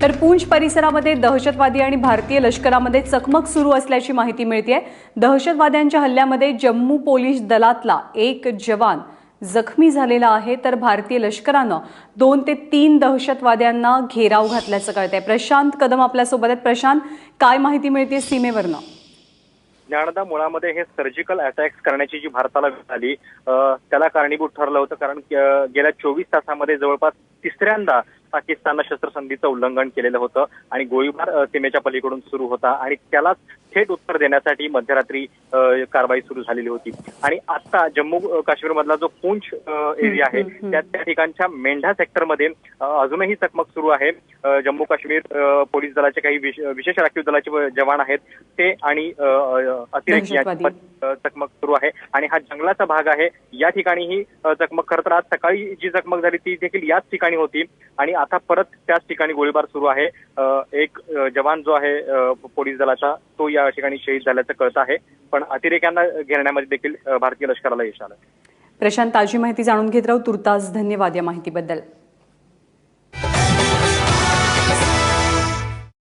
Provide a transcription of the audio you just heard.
तर पूंछ परिसरामध्ये दहशतवादी आणि भारतीय लष्करामध्ये चकमक सुरू असल्याची माहिती मिळते। दहशतवाद्यांच्या हल्ल्यामध्ये जम्मू पोलीस दलातला एक जवान जखमी झालेला आहे, तर भारतीय लष्करानं 2 ते 3 दहशतवाद्यांना घेराव घातल्याचं कळतंय। प्रशांत कदम आपल्यासोबत आहेत। प्रशांत, काय माहिती मिळते सीमेवरनं? ज्ञानदा, मुळामध्ये हे सर्जिकल अटॅक्स करण्याची जी भारताला वेळ आली त्याला कारणीभूत ठरलं होतं, कारण गेल्या 24 तासामध्ये जवळपास तिसऱ्यांदा पाकिस्ताननं शस्त्रसंधीचं उल्लंघन केलेलं होतं आणि गोळीबार सीमेच्या पलीकडून सुरू होता आणि त्यालाच थेट उत्तर देण्यासाठी मध्यरात्री कारवाई सुरू झालेली होती। आणि आता जम्मू काश्मीर मधला जो पूंछ एरिया आहे त्या ठिकाणच्या मेंढा सेक्टरमध्ये अजूनही चकमक सुरू आहे। जम्मू काश्मीर पोलीस दलाचे काही विशेष राखीव दलाचे जवान आहेत ते आणि अतिरेकी यांची चकमक सुरू आहे आणि हा जंगलाचा भाग आहे। या ठिकाणीही चकमक, खरं तर आज सकाळी जी चकमक झाली ती देखील याच ठिकाणी होती आणि आता परत त्याच ठिकाणी गोळीबार सुरू आहे। एक जवान जो आहे पोलीस दलाचा तो या ठिकाणी शहीद झाल्याचं कळतं आहे, पण अतिरेक्यांना घेरण्यामध्ये देखील भारतीय लष्कराला यश आलं। प्रशांत, ताजी माहिती जाणून घेत राहू। तुर्तास धन्यवाद या माहितीबद्दल।